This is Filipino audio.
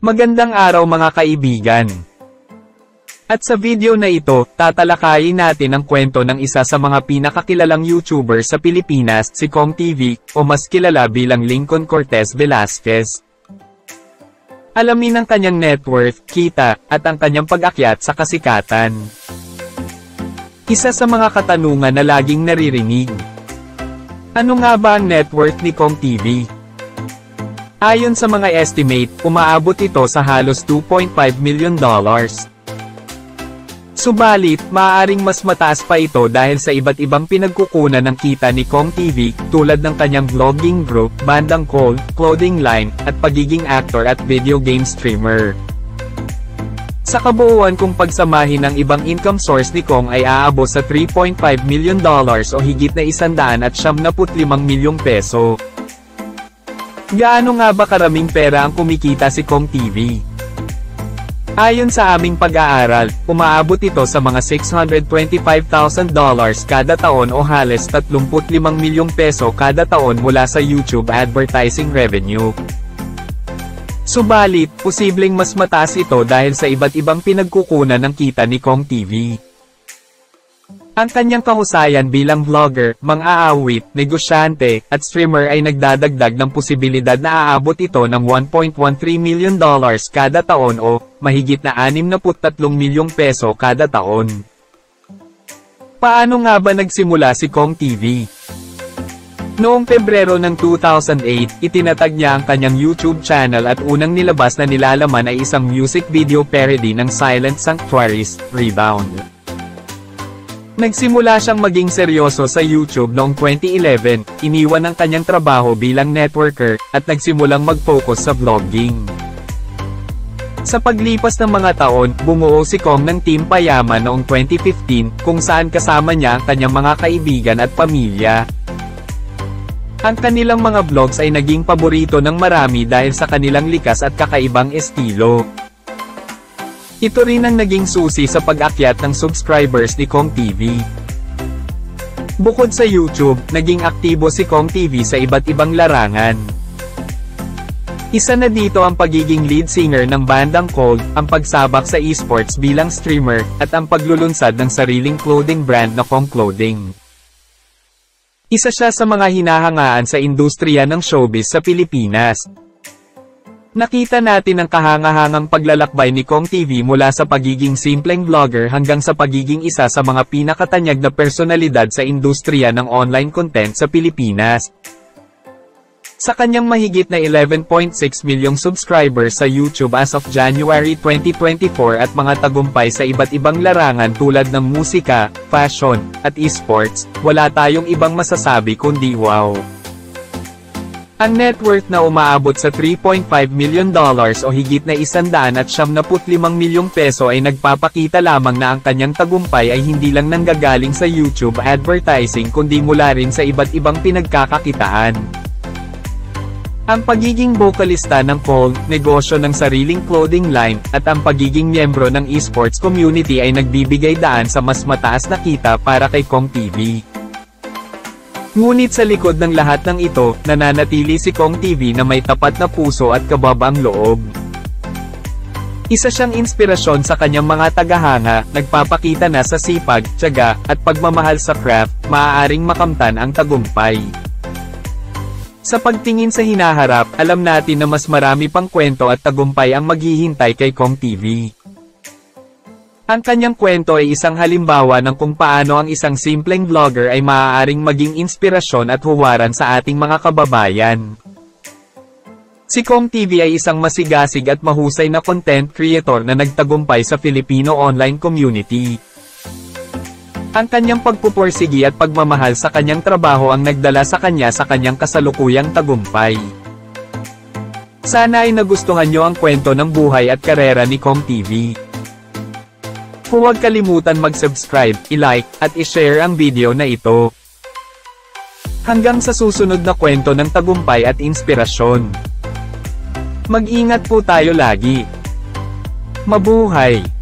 Magandang araw mga kaibigan. At sa video na ito, tatalakayin natin ang kwento ng isa sa mga pinakakilalang YouTuber sa Pilipinas, si Kong TV, o mas kilala bilang Lincoln Cortez Velasquez. Alamin ang kanyang net worth, kita, at ang kanyang pag-akyat sa kasikatan. Isa sa mga katanungan na laging naririnig. Ano nga ba ang net worth ni Kong TV? Ayon sa mga estimate, umaabot ito sa halos $2.5 million. Subalit, maaaring mas mataas pa ito dahil sa iba't ibang pinagkukunan ng kita ni Kong TV, tulad ng kanyang vlogging group, bandang Cole, clothing line, at pagiging actor at video game streamer. Sa kabuuan kung pagsamahin ang ibang income source ni Kong ay aabot sa $3.5 million o higit na 175 milyong peso. Gaano nga ba karaming pera ang kumikita si Kong TV? Ayon sa aming pag-aaral, umaabot ito sa mga $625,000 kada taon o halos 35 milyong peso kada taon mula sa YouTube advertising revenue. Subalit, posibleng mas mataas ito dahil sa iba't ibang pinagkukunan ng kita ni Kong TV. Ang kanyang kahusayan bilang vlogger, mang-aawit, negosyante, at streamer ay nagdadagdag ng posibilidad na aabot ito ng $1.13 million kada taon o mahigit na 63 milyong peso kada taon. Paano nga ba nagsimula si Kong TV? Noong Pebrero ng 2008, itinatag niya ang kanyang YouTube channel at unang nilabas na nilalaman ay isang music video parody ng Silent Sanctuary's Rebound. Nagsimula siyang maging seryoso sa YouTube noong 2011, iniwan ang kanyang trabaho bilang networker, at nagsimulang mag-focus sa vlogging. Sa paglipas ng mga taon, bumuo si Kong ng Team Payaman noong 2015, kung saan kasama niya ang kanyang mga kaibigan at pamilya. Ang kanilang mga vlogs ay naging paborito ng marami dahil sa kanilang likas at kakaibang estilo. Ito rin ang naging susi sa pag-akyat ng subscribers ni Kong TV. Bukod sa YouTube, naging aktibo si Kong TV sa iba't ibang larangan. Isa na dito ang pagiging lead singer ng bandang Cole, ang pagsabak sa esports bilang streamer, at ang paglulunsad ng sariling clothing brand na Kong Clothing. Isa siya sa mga hinahangaan sa industriya ng showbiz sa Pilipinas. Nakita natin ang kahangahangang paglalakbay ni Kong TV mula sa pagiging simpleng vlogger hanggang sa pagiging isa sa mga pinakatanyag na personalidad sa industriya ng online content sa Pilipinas. Sa kanyang mahigit na 11.6 milyong subscribers sa YouTube as of January 2024 at mga tagumpay sa iba't ibang larangan tulad ng musika, fashion, at esports, wala tayong ibang masasabi kundi wow. Ang net worth na umaabot sa $3.5 million o higit na 175 milyong peso ay nagpapakita lamang na ang kanyang tagumpay ay hindi lang nanggagaling sa YouTube advertising kundi mula rin sa iba't ibang pinagkakakitaan. Ang pagiging vocalista ng Cole, negosyo ng sariling clothing line, at ang pagiging miyembro ng esports community ay nagbibigay daan sa mas mataas na kita para kay Kong TV. Ngunit sa likod ng lahat ng ito, nananatili si Kong TV na may tapat na puso at kababaang loob. Isa siyang inspirasyon sa kanyang mga tagahanga, nagpapakita na sa sipag, tiyaga, at pagmamahal sa craft, maaaring makamtan ang tagumpay. Sa pagtingin sa hinaharap, alam natin na mas marami pang kwento at tagumpay ang maghihintay kay Kong TV. Ang kanyang kwento ay isang halimbawa ng kung paano ang isang simpleng vlogger ay maaaring maging inspirasyon at huwaran sa ating mga kababayan. Si Kong TV ay isang masigasig at mahusay na content creator na nagtagumpay sa Filipino online community. Ang kanyang pagpupursigi at pagmamahal sa kanyang trabaho ang nagdala sa kanya sa kanyang kasalukuyang tagumpay. Sana ay nagustuhan niyo ang kwento ng buhay at karera ni Kong TV. Huwag kalimutan mag-subscribe, i-like, at i-share ang video na ito. Hanggang sa susunod na kwento ng tagumpay at inspirasyon. Mag-ingat po tayo lagi. Mabuhay!